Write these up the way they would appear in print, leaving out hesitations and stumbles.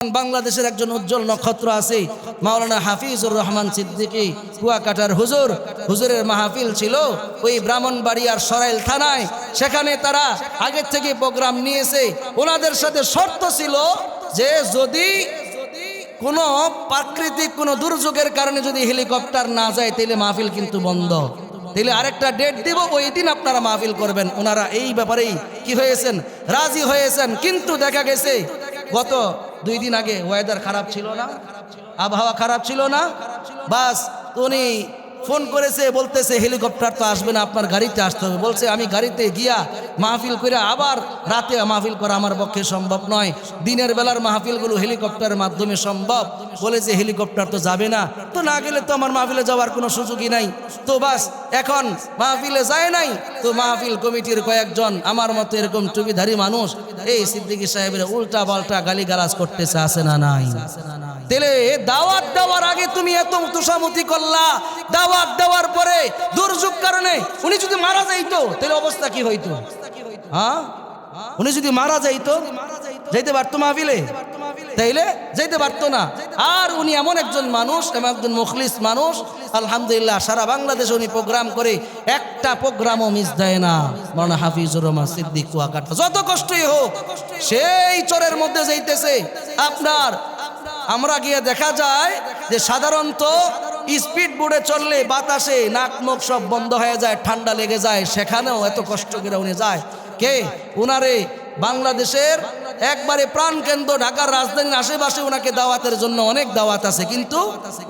বাংলাদেশের একজন উজ্জ্বল নক্ষত্র আছে মাওলানা হাফিজুর রহমান সিদ্দিকী কুয়াকাটার হুজুরের মাহফিল ছিল ওই ব্রাহ্মণবাড়িয়ার সরাইল থানায়। সেখানে তারা আগের থেকে প্রোগ্রাম নিয়েছে। ওনাদের সাথে শর্ত ছিল যে যদি কোনো প্রাকৃতিক কোনো দুর্যোগের কারণে যদি হেলিকপ্টার না যায় তাহলে মাহফিল কিন্তু বন্ধ, তাহলে আরেকটা ডেট দিব, ওই দিন আপনারা মাহফিল করবেন। ওনারা এই ব্যাপারেই কি হয়েছেন, রাজি হয়েছেন। কিন্তু দেখা গেছে গত 2 দিন আগে ওয়েদার খারাপ ছিল না, আবহাওয়া খারাপ ছিল না, বাস উনি ফোন করেছে, বলতেছে হেলিকপ্টার তো আসবে না, আপনার গাড়িতে আসতে হবে। বলছে আমি গাড়িতে গিয়া মাহফিল করে আবার রাতে মাহফিল করা আমার পক্ষে সম্ভব নয়, দিনের বেলার মাহফিলগুলো হেলিকপ্টারের মাধ্যমে সম্ভব। বলে যে হেলিকপ্টার তো যাবে না, তো না গেলে তো আমার মাহফিলে যাওয়ার কোনো সুযোগই নাই। তো বাস এখন মাহফিলে যায় নাই, তো মাহফিল কমিটির কয়েকজন আমার মতো এরকম টুপিধারী মানুষ এই সিদ্দিকী সাহেবের উল্টা পাল্টা গালিগালাজ করতেছে, আছে না নাই? তেলে দাওয়াত দেওয়ার আগে তুমি এত তুষামতি করলা, দাওয়াত দেওয়ার পরে দুর্যোগ কারণে উনি যদি মারা যাইতো তাহলে অবস্থা কি হইতো? হ্যাঁ, উনি যদি মারা যাইতো যাইতে পারতো মাহফিলে? তাইলে যাইতে পারতো না। আর উনি এমন একজন মানুষ, এমন একজন মুখলিস মানুষ, আলহামদুলিল্লাহ সারা বাংলাদেশে উনি প্রোগ্রাম করে, একটা প্রোগ্রামও মিস দেয় না। মাওলানা হাফিজুর রহমান সিদ্দিক কুয়াকাটা যত কষ্টই হোক সেই চরের মধ্যে যাইতেছে। আপনার আমরা গিয়ে দেখা যায় যে সাধারণত স্পিড বোর্ডে চললে বাতাসে নাক মুখ সব বন্ধ হয়ে যায়, ঠান্ডা লেগে যায়, সেখানেও এত কষ্ট করে উনি যায়। কে উনারে বাংলাদেশের একবারে প্রাণকেন্দ্র ঢাকার রাজধানীর আশেপাশে ওনাকে দাওয়াতের জন্য অনেক দাওয়াত আছে, কিন্তু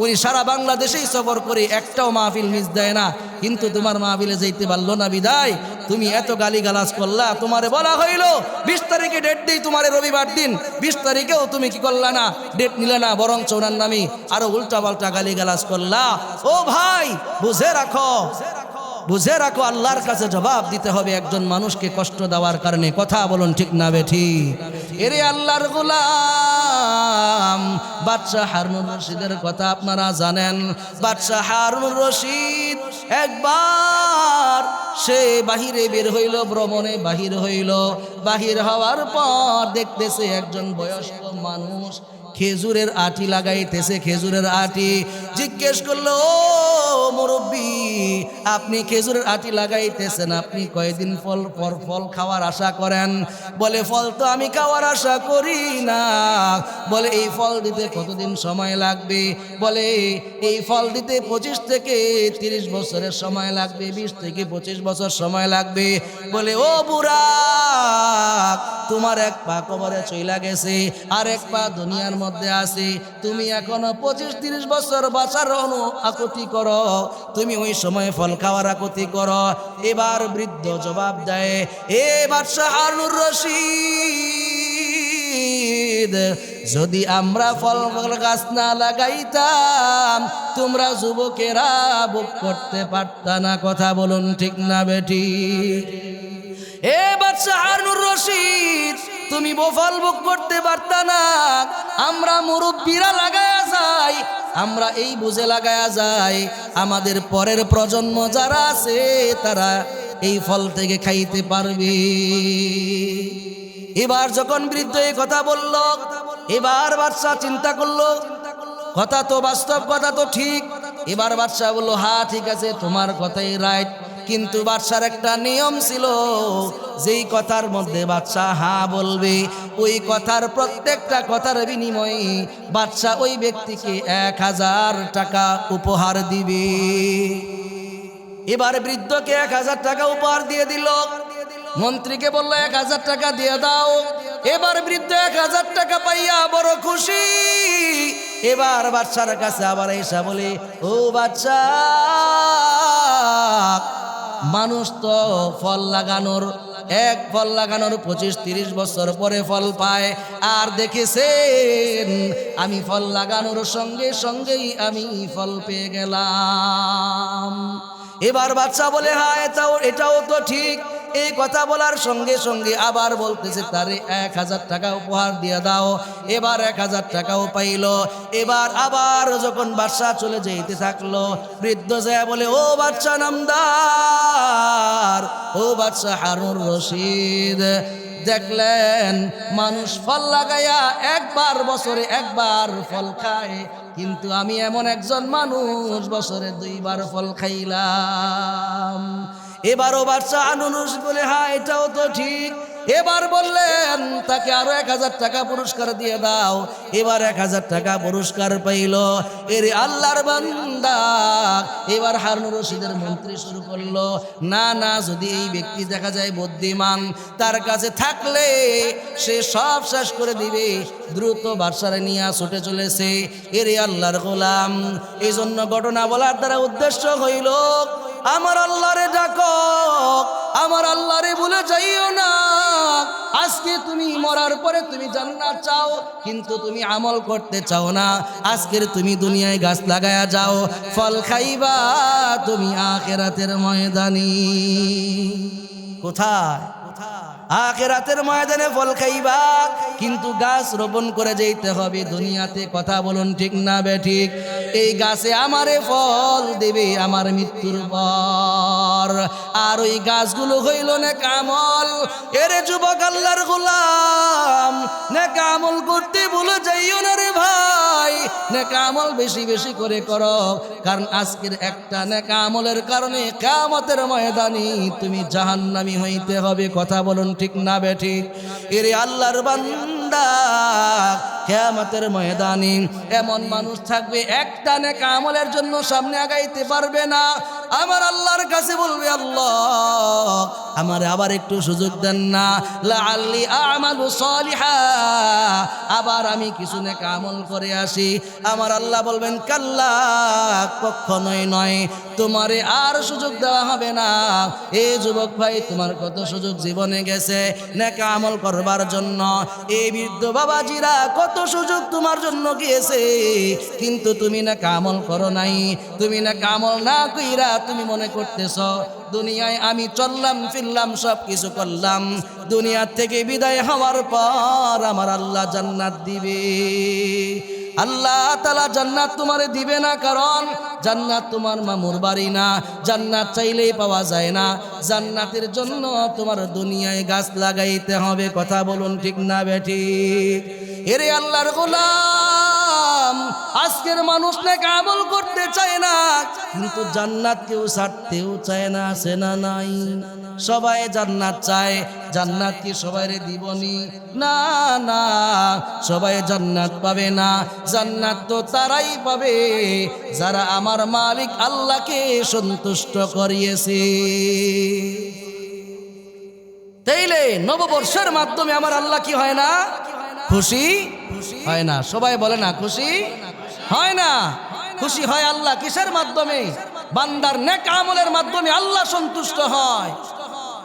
উনি সারা বাংলাদেশেই সফর করে একটাও মাহফিল মিস দেয় না। কিন্তু তোমার মাহফিলে যাইতে পারলো না বিদায় তুমি এত গালিগালাজ করলা। তোমারে বলা হইল 20 তারিখে ডেট দিই, তোমার রবিবার দিন, 20 তারিখেও তুমি কি করলা না, ডেট নিলে না, বরং ওনার নামে আরো উল্টা পাল্টা গালিগালাজ করলা। ও ভাই বুঝে রাখো, বুঝে রাখো, আল্লাহর কাছে জবাব দিতে হবে একজন মানুষকে কষ্ট দেওয়ার কারণে। কথা বলুন ঠিক না বেঠিক? এরে আল্লাহর গোলাম বাদশাহ হারুনুর রশিদের কথা আপনারা জানেন। বাদশাহ হারুনুর রশিদ একবার সে বাহিরে বের হইল, ভ্রমণে বাহির হইল। বাহির হওয়ার পর দেখতেছে একজন বয়স্ক মানুষ খেজুরের আটি লাগাইতেছে, খেজুরের আটি। জিজ্ঞেস করলো, ও মুরব্বী, আপনি খেজুরের আটি লাগাইতেছেন, আপনি কয়দিন ফল খাওয়ার আশা করেন? বলে ফল তো আমি খাওয়ার আশা করি না। বলে এই ফল দিতে কতদিন সময় লাগবে? বলে এই ফল দিতে 25 থেকে 30 বছরের সময় লাগবে, 20 থেকে 25 বছর সময় লাগবে। বলে ও বুড়া, তোমার এক পা কবরে চইলা গেছে, আর এক পা দুনিয়ার মধ্যে আছে, তুমি এখনো 25-30 বছর বাঁচার আকুতি করো, তুমি ওই সময় ফল খাওয়ার আকুতি করো। এবার বৃদ্ধ জবাব দেয়, এ বাদশাহ হারুনুর রশিদ, যদি আমরা ফল গাছ না লাগাইতাম তোমরা যুবকেরা ভোগ করতে পারতা না। কথা বলুন ঠিক না বেটি? এ বাদশাহ হারুনুর রশিদ, তুমি ফল ভোগ করতে পারতা না, আমরা মুরব্বীরা লাগায়া যাই, আমরা এই বুঝে লাগায়া যাই, আমাদের পরের প্রজন্ম যারা আছে তারা এই ফল থেকে খাইতে পারবে। এবার যখন বৃদ্ধ এই কথা বলল, এবার বাদশাহ চিন্তা করলো, কথা তো বাস্তব, কথা তো ঠিক। এবার বাদশাহ বললো, হ্যাঁ ঠিক আছে, তোমার কথাই রাইট। কিন্তু বাদশার একটা নিয়ম ছিল, যেই কথার মধ্যে বাদশাহ হ্যাঁ বলবে ওই কথার প্রত্যেকটা কথার বিনিময়ে বাদশাহ ওই ব্যক্তিকে 1000 টাকা উপহার দিবে। এবার বৃদ্ধকে 1000 টাকা উপহার দিয়ে দিল। মন্ত্রীকে বললো 1000 টাকা দিয়ে দাও। এবার বৃদ্ধ 1000 টাকা পাইয়া বড় খুশি। এবার বাদশার কাছে আবার এসে বলে, ও বাদশাহ, মানুষ তো ফল লাগানোর 25-30 বছর পরে ফল পায়, আর দেখেছেন আমি ফল লাগানোর সঙ্গে সঙ্গেই আমি ফল পেয়ে গেলাম। এবার বাদশা বলে, হ্যাঁ এটাও তো ঠিক। এই কথা বলার সঙ্গে সঙ্গে আবার বলতেছে, তারে 1000 টাকা উপহার দিয়ে দাও। এবার 1000 টাকাও পাইল। এবার আবার যখন বাদশাহ চলে যেতে থাকলো, বৃদ্ধ যায় বলে, ও বাদশাহ নামদার, ও বাদশাহ হারুনুর রশিদ, দেখলেন মানুষ ফল লাগাইয়া একবার বছরে একবার ফল খায়, কিন্তু আমি এমন একজন মানুষ বছরে 2 বার ফল খাইলাম। এবারও বাদশা আনুনুস বলে হ্যাঁ এটাও তো ঠিক। এবার বললেন তাকে আরো 1000 টাকা পুরস্কার দিয়ে দাও। এবার 1000 টাকা পুরস্কার পাইল। এর আল্লাহর বান্দা এবার হারুনুর রশিদের মন্ত্রী শুরু করলো, না না, যদি এই ব্যক্তি দেখা যায় বুদ্ধিমান, তার কাছে থাকলে সে সব শেষ করে দিবে। দ্রুত বাদশারে নিয়ে ছুটে চলেছে। এর আল্লাহর গোলাম এই জন্য ঘটনা বলার দ্বারা উদ্দেশ্য হইল আমার আল্লাহরে ডাকো, আমার আল্লাহরে ভুলে যাইও না। আজকে তুমি মরার পরে তুমি জান্নাত চাও, কিন্তু তুমি আমল করতে চাও না। আজকের তুমি দুনিয়ায় গাছ লাগায়া যাও, ফল খাইবা তুমি আখিরাতের ময়দানে। কোথায়? আখিরাতের ময়দানে ফল খাইবা, কিন্তু গাছ রোপণ করে যেতে হবে দুনিয়াতে। কথা বলুন ঠিক না বেঠিক? এই গাছে আমারে ফল দেবে আমার মৃত্যুর পর। আর ওই গাছগুলো হইল নেক আমল। এরে যুবক আল্লাহর গোলাম, নেক আমল করতে ভুলে যাইও না রে ভাই। নেক আমল বেশি বেশি করে করো, কারণ আজকের একটা নেক আমলের কারণে কিয়ামতের ময়দানে তুমি জাহান্নামী হইতে হবে। কথা বলুন ঠিক না বেঠিক? এরে আল্লাহর বান্দা, কিয়ামতের ময়দানে এমন মানুষ থাকবে একটা নেক আমলের জন্য সামনে আগাইতে পারবে না। আমার আল্লাহর কাছে বলবে, আল্লাহ আমারে আবার একটু সুযোগ দেন না, লাআল্লি আমালু সালিহা, আবার আমি কিছু নেক আমল করে আসি। আমার আল্লাহ বলবেন, কাল্লা, কখনোই নয়, তোমারে আর সুযোগ দেওয়া হবে না। এই যুবক ভাই, তোমার কত সুযোগ জীবনে গেছে নেক আমল করবার জন্য। এই বৃদ্ধ বাবাজিরা কত সুযোগ তোমার জন্য গিয়েছে, কিন্তু তুমি নেক আমল করো নাই। তুমি নেক আমল না কইরা তুমি মনে করতেছ দুনিয়ায় আমি চললাম ফিরলাম সব কিছু করলাম, দুনিয়া থেকে বিদায় হওয়ার পর আমার আল্লাহ জান্নাত দিবে। আল্লাহ তাআলা জান্নাত তোমারে দিবে না, কারণ জান্নাত তোমার মামুর বাড়ি না। জান্নাত চাইলেই পাওয়া যায় না। জান্নাতের জন্য তোমার দুনিয়ায় গাছ লাগাইতে হবে। কথা বলুন ঠিক না বেঠিক? এরে আল্লাহর গোলাম, আজকের মানুষ নেক আমল করতে চায় না, কিন্তু জান্নাত কেউ ছাড়তেও চায় না। আছে না নাই? সবাই জান্নাত চায়। জান্নাত কি সবাইরে দিবনি? না না, সবাই জান্নাত পাবে না। জান্নাত তো তারাই পাবে যারা আমার মালিক আল্লাহকে সন্তুষ্ট করিয়েছে। তাইলে নববর্ষের মাধ্যমে আমার আল্লাহ কি হয় না? খুশি হয় না? সবাই বলে না খুশি হয় না? খুশি হয় আল্লাহ কিসের মাধ্যমে? বান্দার নেক আমলের মাধ্যমে আল্লাহ সন্তুষ্ট হয়।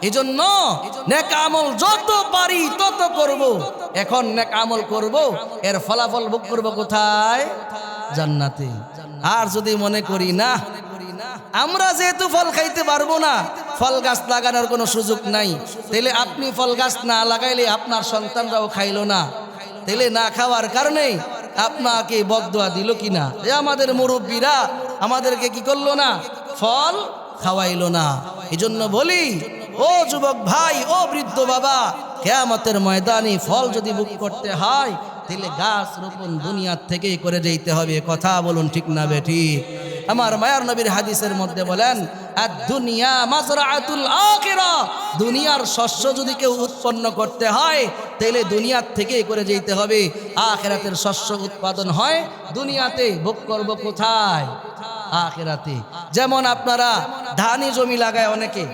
এজন্য নেক আমল যত পারি তত করব। এখন নেক আমল করব, এর ফলাফল ভোগ করব কোথায়? জান্নাতে। আর যদি মনে করি না আমরা যেহেতু ফল খাইতে পারবো না, ফল গাছ লাগানোর কোনো সুযোগ নাই, তাহলে আপনি ফল গাছ না লাগাইলে আপনার সন্তানরাও খাইলো না, তাহলে না খাওয়ার কারণে আপনাকে বদদোয়া দিল কিনা? এ আমাদের মুরব্বীরা আমাদেরকে কি করলো না? ফল খাওয়াইলো না। এজন্য বলি, ও যুবক ভাই, ও বৃদ্ধ বাবা, কিয়ামতের ময়দানে ফল যদি ভোগ করতে হয় তাহলে গাছ রোপণ দুনিয়ার থেকেই করে যেতে হবে। কথা বলুন ঠিক না বেঠিক? আমার মায়ার নবীর হাদিসের মধ্যে বলেন, আদ-দুনিয়া মাজরাআতুল আখিরাহ, দুনিয়ার শস্য যদি কেউ উৎপন্ন করতে হয় তাহলে দুনিয়ার থেকেই করে যেতে হবে। আখিরাতের শস্য উৎপাদন হয় দুনিয়াতে, ভোগ করব কোথায়? আখিরাতে। যেমন আপনারা ধানি জমি লাগায় অনেকে,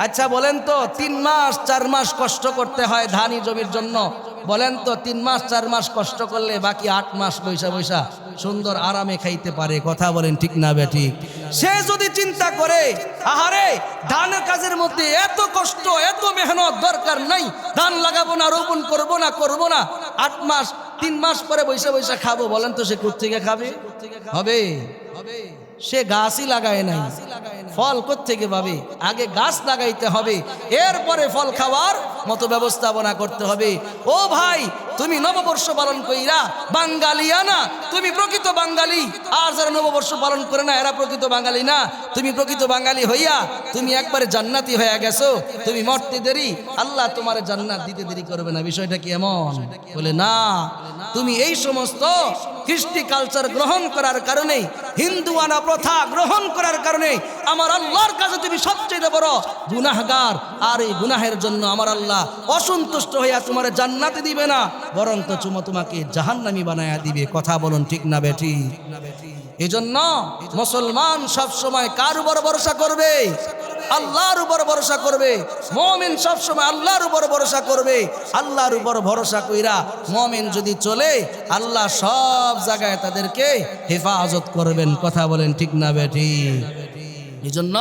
আচ্ছা বলেন তো 3 মাস 4 মাস কষ্ট করতে হয় ধানি জমির জন্য। বলেন তো 3 মাস 4 মাস কষ্ট করলে বাকি 8 মাস বৈশা বৈশা সুন্দর আরামে খাইতে পারে। কথা বলেন ঠিক না বেঠিক? সে যদি চিন্তা করে, আহারে ধানের কাজের মধ্যে এত কষ্ট এত মেহনত দরকার নাই, ধান লাগাবো না, রোপণ করবো না, 8 মাস 3 মাস পরে বৈশা বৈশা খাবো, বলেন তো সে কোত্থেকে খাবে? হবে? সে গাছই লাগায় নাই, ফল কোত্থেকে পাবে? আগে গাছ লাগাইতে হবে, এরপরে ফল খাওয়ার মতো ব্যবস্থাপনা করতে হবে। ও ভাই, তুমি নববর্ষ পালন কইরা বাঙালিয়ানা, তুমি প্রকৃত বাঙালি। আর যারা নববর্ষ পালন করে না এরা প্রকৃত বাঙালি না। তুমি প্রকৃত বাঙালি হইয়া তুমি একবারে জান্নাতি হয়ে গেছো। তুমি মরতে দেরি, আল্লাহ তোমার জান্নাত দিতে দেরি করবে না। বিষয়টা কি এমন? বলে না, তুমি এই সমস্ত কৃষ্টি কালচার গ্রহণ করার কারণে, হিন্দুয়ানা প্রথা গ্রহণ করার কারণে আমার আল্লাহর কাছে তুমি সবচেয়ে বড় গুনাহগার। আর এই গুনাহের জন্য আমার আল্লাহ অসন্তুষ্ট হইয়া তোমার জান্নাতে দিবে না, বরং তো তোমাকে জাহান্নামী বানায়া দিবে। কথা বলুন ঠিক না বেঠি? এজন্য মুসলমান সব সময় কার উপর ভরসা করবে? আল্লাহর উপর ভরসা করবে। মুমিন সব সময় আল্লাহর উপর ভরসা করবে। আল্লাহর উপর ভরসা কইরা মুমিন যদি চলে, আল্লাহ সব জায়গায় তাদেরকে হেফাজত করবেন। কথা বলেন ঠিক না বেঠি? এজন্য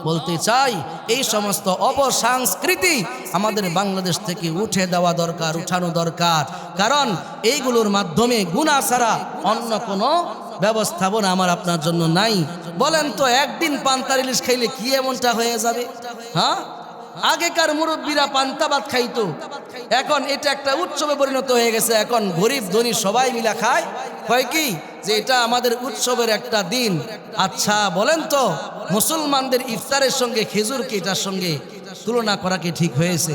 বলতে চাই, এই সমস্ত অপসংস্কৃতি আমাদের বাংলাদেশ থেকে উঠে দেওয়া দরকার, উঠানো দরকার। কারণ এইগুলোর মাধ্যমে গুনাহ ছাড়া অন্য কোনো ব্যবস্থাপনা আমার আপনার জন্য নাই। বলেন তো, একদিন পান্তার ইলিশ খাইলে কি এমনটা হয়ে যাবে? হ্যাঁ, আগেকার মুরব্বীরা পান্তা ভাত খাইতো, এখন এটা একটা উৎসবে পরিণত হয়ে গেছে। এখন গরিব ধনী সবাই মিলা খায়, কয় কি যে এটা আমাদের উৎসবের একটা দিন। আচ্ছা বলেন তো, মুসলমানদের ইফতারের সঙ্গে খেজুরকে এটার সঙ্গে তুলনা করা কি ঠিক হয়েছে?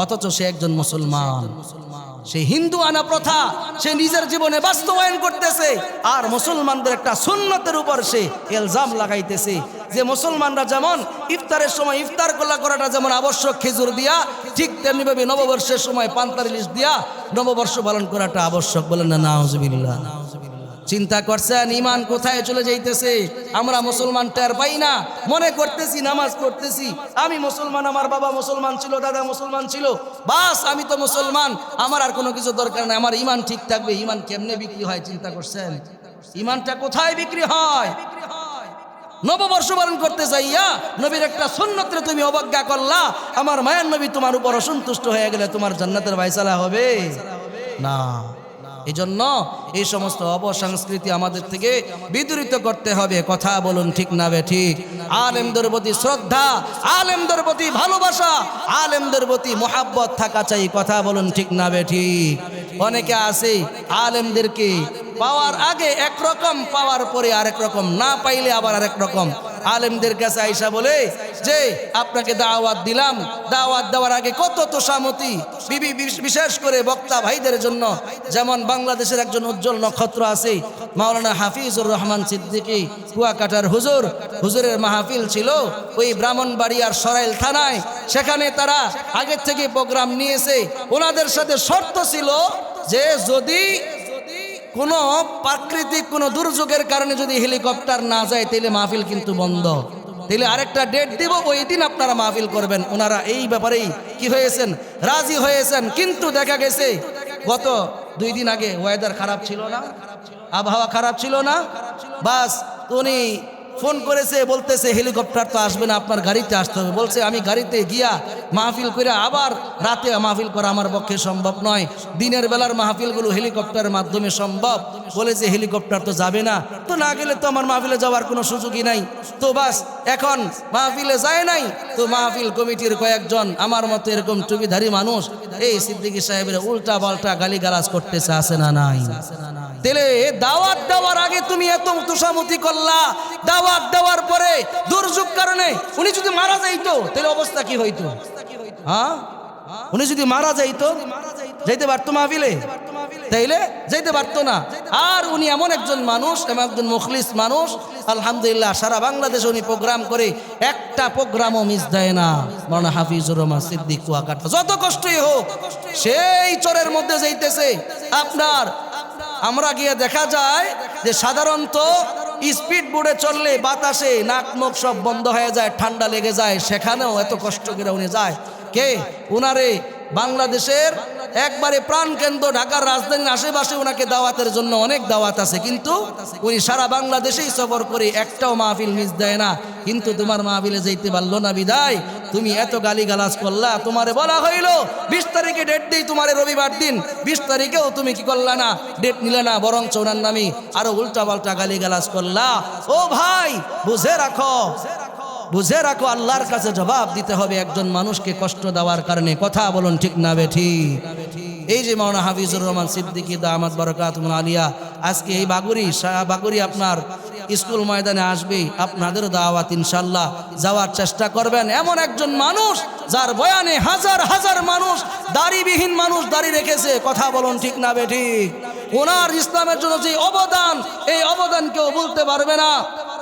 অথচ সে একজন মুসলমান, সে হিন্দু আনা প্রথা সে নিজের জীবনে বাস্তবায়ন করতেছে, আর মুসলমানদের একটা সুন্নতের উপর সে ইলজাম লাগাইতেছে যে মুসলমানরা যেমন ইফতারের সময় ইফতার করাটা যেমন আবশ্যক খেজুর দিয়া, ঠিক তেমনিভাবে নববর্ষের সময় পান্তার ইলিশ দিয়া নববর্ষ পালন করাটা আবশ্যক। বলেন না নাউজুবিল্লাহ? চিন্তা করছেন ইমান কোথায় চলে যাইতেছে? আমরা মুসলমান টের পাই না, মনে করতেছি নামাজ পড়তেছি, আমি মুসলমান, আমার বাবা মুসলমান ছিল, দাদা মুসলমান ছিল, বাস আমি তো মুসলমান, আমার আর কোনো কিছু দরকার নেই, আমার ইমান ঠিক থাকবে। ইমান কেমনে বিক্রি হয় চিন্তা করছেন? ইমানটা কোথায় বিক্রি হয়? নববর্ষ পালন করতে যাইয়া নবীর একটা সুন্নতরে তুমি অবজ্ঞা করলা, আমার মায়ের নবী তোমার উপর অসন্তুষ্ট হয়ে গেলে তোমার জান্নাতের ফায়সালা হবে না। এজন্য এই সমস্ত অপসংস্কৃতি আমাদের থেকে বিদূরিত করতে হবে। কথা বলুন ঠিক না বে ঠিক? আলেমদের প্রতি শ্রদ্ধা, আলেমদের প্রতি ভালোবাসা, আলেমদের প্রতি মোহাব্বত থাকা চাই। কথা বলুন ঠিক না বে ঠিক? অনেকে আছে আলেমদেরকে পাওয়ার আগে একরকম, পাওয়ার পরে আরেক রকম, না পাইলে আবার আরেক রকম। আলেমদের কাছে আইসা বলে যে আপনাকে দাওয়াত দিলাম, দাওয়াত দেওয়ার আগে কত তোষামতি, বিশেষ করে বক্তা ভাইদের জন্য। যেমন বাংলাদেশের একজন উজ্জ্বল নক্ষত্র আছে মাওলানা হাফিজুর রহমান সিদ্দিকী, কুয়াকাটার হুজুর। হুজুরের মাহফিল ছিল ওই ব্রাহ্মণবাড়িয়ার সরাইল থানায়। সেখানে তারা আগের থেকে প্রোগ্রাম নিয়েছে। ওনাদের সাথে শর্ত ছিল যে যদি কোনো প্রাকৃতিক কোনো দুর্যোগের কারণে যদি হেলিকপ্টার না যায় তাহলে মাহফিল কিন্তু বন্ধ, তাহলে আরেকটা ডেট দিব, ওই দিন আপনারা মাহফিল করবেন। ওনারা এই ব্যাপারেই কি হয়েছেন, রাজি হয়েছেন। কিন্তু দেখা গেছে গত 2 দিন আগে ওয়েদার খারাপ ছিল না, আবহাওয়া খারাপ ছিল না, বাস উনি ফোন করেছে, বলতেছে হেলিকপ্টার তো আসবে না, আপনার গাড়িতে আসতে হবে। বলছে আমি গাড়িতে গিয়া মাহফিল করে আবার রাতে মাহফিল করা আমার পক্ষে সম্ভব নয়, দিনের বেলার মাহফিলগুলো হেলিকপ্টারের মাধ্যমে সম্ভব। বলে যে হেলিকপ্টার তো যাবে না, তো না গেলে তো আমার মাহফিলে যাওয়ার কোনো সুযোগই নাই। তো বাস এখন মাহফিলে যায় নাই, তো মাহফিল কমিটির কয়েকজন আমার মতো এরকম টুপিধারী মানুষ এই সিদ্দিকী সাহেবের উল্টা পাল্টা গালিগালাজ করতেছে, আছে না নাই? তেলে দাওয়াত দেওয়ার আগে তুমি এত তোষামতি করলা, দাওয়াত দেওয়ার পরে দুর্যোগ কারণে উনি যদি মারা যাইতো তাহলে অবস্থা কি হইতো? হ্যাঁ, উনি যদি মারা যাইতো যাইতে পারতো মাহফিলে? তাইলে যাইতে পারতো না। আর উনি এমন একজন মানুষ, এমন একজন মুখলিস মানুষ, আলহামদুলিল্লাহ সারা বাংলাদেশে উনি প্রোগ্রাম করে, একটা প্রোগ্রামও মিস দেয় না। মাওলানা হাফিজুর রহমান সিদ্দিক কুয়াকাটা যত কষ্টই হোক সেই চরের মধ্যে যাইতেছে। আপনার আমরা গিয়ে দেখা যায় যে সাধারণত স্পিড বোর্ডে চললে বাতাসে নাক মুখ সব বন্ধ হয়ে যায়, ঠান্ডা লেগে যায়, সেখানেও এত কষ্ট করে উনি যায়। কে উনারে বাংলাদেশের একবারে প্রাণকেন্দ্র ঢাকার রাজধানীর আশেপাশে ওনাকে দাওয়াতের জন্য অনেক দাওয়াত আছে, কিন্তু উনি সারা বাংলাদেশেই সফর করে একটাও মাহফিল মিস দেয় না। কিন্তু তোমার মাহফিলে যাইতে পারলো না বিদায় তুমি এত গালিগালাজ করলা। তোমারে বলা হইল 20 তারিখে ডেট দিই, তোমার রবিবার দিন, 20 তারিখেও তুমি কি করলা না, ডেট নিলে না, বরং ওনার নামে আরো উল্টা পাল্টা গালিগালাজ করলা। ও ভাই বুঝে রাখো, বুঝে রাখো আল্লাহর কাছে জবাব দিতে হবে একজন মানুষকে কষ্ট দেওয়ার কারণে। কথা বলুন ঠিক না বেঠিক? এই যে মাওলানা হাফিজুর রহমান সিদ্দিকী দামাত বারাকাতুহুল আলিয়া আজকে এই বাগুরি আপনার স্কুল ময়দানে আসবে, আপনাদের দাওয়াত ইনশাআল্লাহ যাওয়ার চেষ্টা করবেন। এমন একজন মানুষ যার বয়ানে হাজার হাজার মানুষ, দাড়িবিহীন মানুষ দাড়ি রেখেছে। কথা বলুন ঠিক না বেঠিক? ওনার ইসলামের জন্য যে অবদান, এই অবদান কেউ বলতে পারবে না।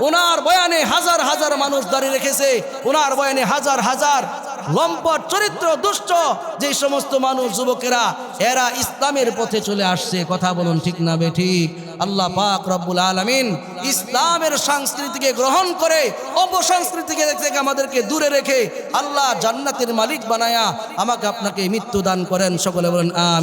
ওনার বয়ানে হাজার হাজার মানুষ দাঁড়িয়ে রেখেছে, ওনার বয়ানে হাজার হাজার লম্পট চরিত্র দুষ্ট যে সমস্ত মানুষ, যুবকেরা, এরা ইসলামের পথে চলে আসছে। কথা বলুন ঠিক না বেঠিক? আল্লাহ পাক রব্বুল আলামিন ইসলামের সংস্কৃতিকে গ্রহণ করে অপসংস্কৃতিকে থেকে আমাদেরকে দূরে রেখে আল্লাহ জান্নাতের মালিক বানায়া আমাকে আপনাকে মৃত্যু দান করেন। সকলে বলেন আমিন।